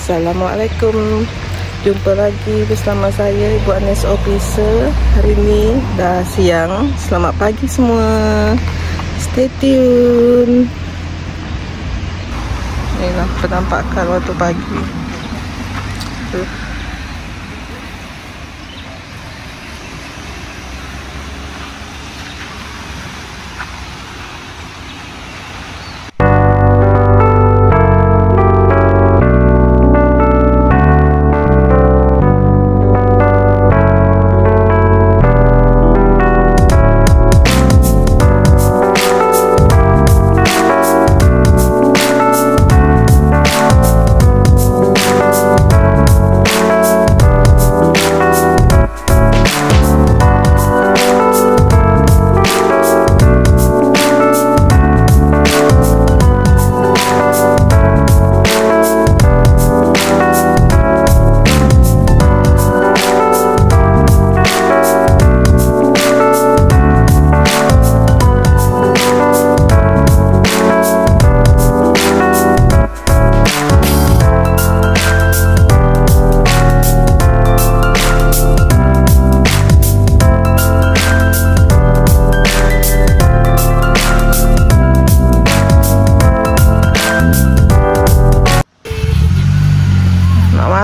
Assalamualaikum. Jumpa lagi bersama saya Ibu Anes Officer. Hari ini dah siang. Selamat pagi semua. Stay tune. Inilah penampakan waktu pagi.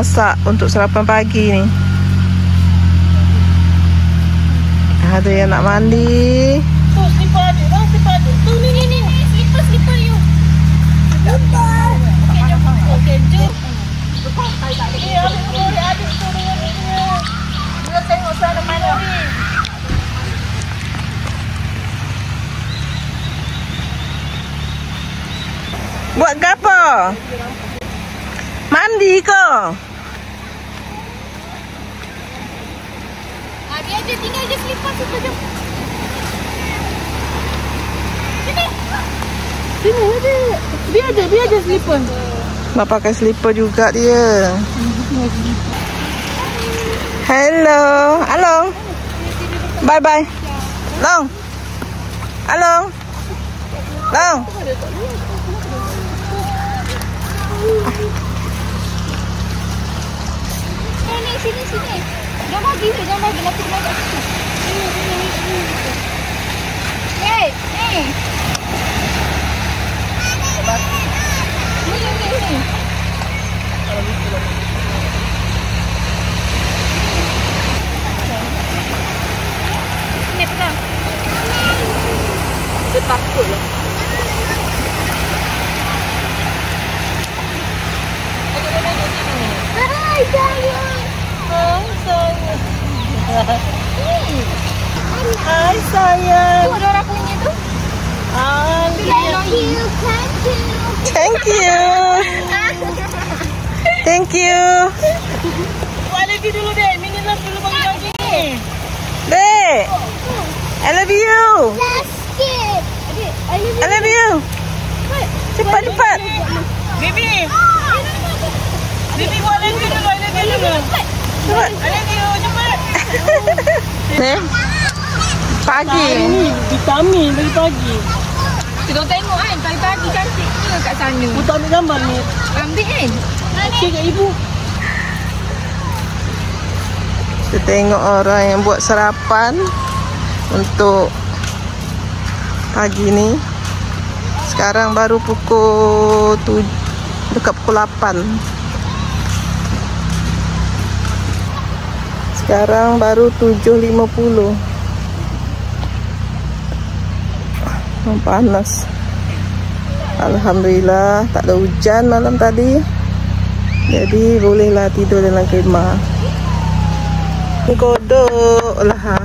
Masak untuk sarapan pagi ni. Ada yang nak mandi. Tu slipper ada, slipper ada. Tu ni. Slipper you. Slipper. Okey, jom. Okey, jom. Ada tu dengan ni. Kita tengok sana mana ni. Buat apa? Mandi ke? Dia ada tinggal je slipper tu jom. Sini ada. Dia ada slipper. Nak pakai slipper juga dia. Hello. Bye bye. Long. Hello. Long. Sini. Jangan bagi nanti kena kat situ. Sini. Hey. Ni. Ni pegang. Dia takut lah. Hai sayang. Hai sayang. Tu ada orang punya tu. Thank you. Buat lagi dulu dek. Mini love dulu bagi lagi ni. Dek. I love you. I love you. Cepat. Baby buat lagi dulu. I love you dulu. Cepat. I love you. Cepat. Pagi. Ini vitamin pagi pagi. Kita tengok kan pagi-pagi cantik ke kat sana. Kita ambil gambar ni. Ambil kan? Okey kat ibu. Kita tengok orang yang buat sarapan untuk pagi ni. Sekarang baru pukul dekat pukul 8. Sekarang baru 7.50. Panas. Alhamdulillah tak ada hujan malam tadi. Jadi bolehlah tidur dalam kemah. Kodok lah.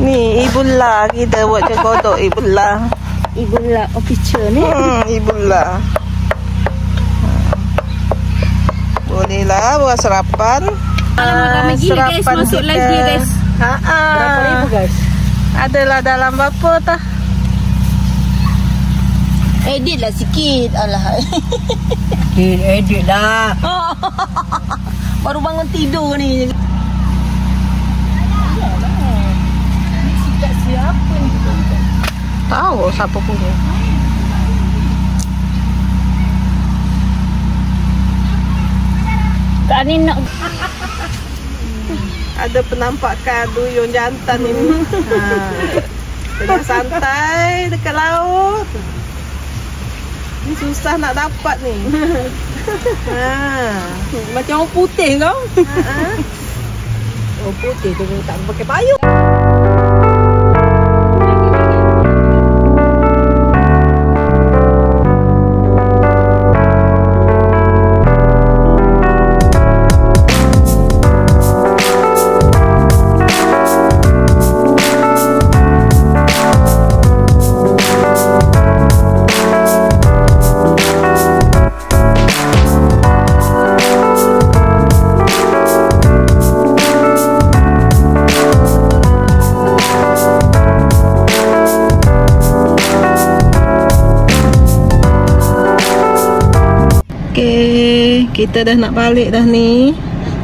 Ni Ibulah kita buat kodok Ibulah. Ibulah official ni. Ibulah. Bolehlah buat sarapan. Ramai gila guys, masuk live dia guys. Berapa ribu guys? Adalah dalam berapa tah? Edit lah sikit. Alah. Edit lah. Baru bangun tidur ni. Siapa ni? Tahu siapa punya. Kak ni nak ada penampakan duyung jantan ini. Tengah santai dekat laut. Ni susah nak dapat ni. Macam orang putih kau. Oh putih tu tak pakai payung. Kita dah nak balik dah ni.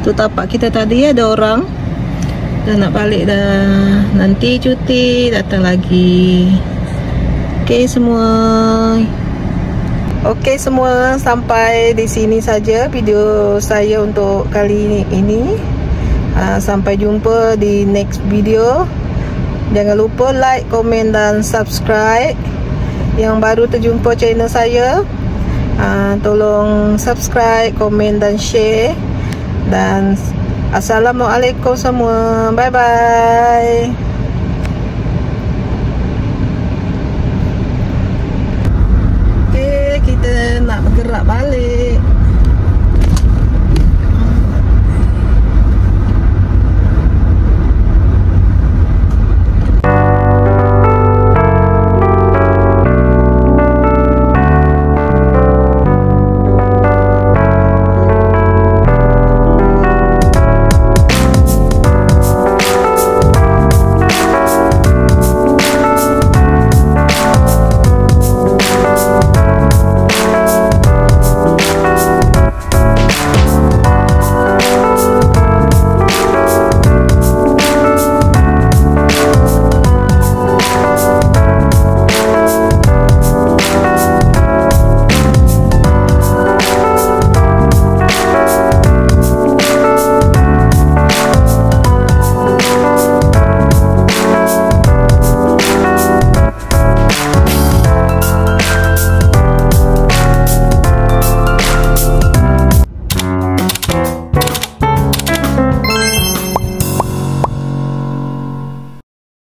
Tu tapak kita tadi ada orang. Dah nak balik dah. Nanti cuti datang lagi. Okey semua. Okey semua, sampai di sini saja video saya untuk kali ini. Sampai jumpa di next video. Jangan lupa like, komen dan subscribe. Yang baru terjumpa channel saya, tolong subscribe, komen dan share. Dan assalamualaikum semua. Bye bye.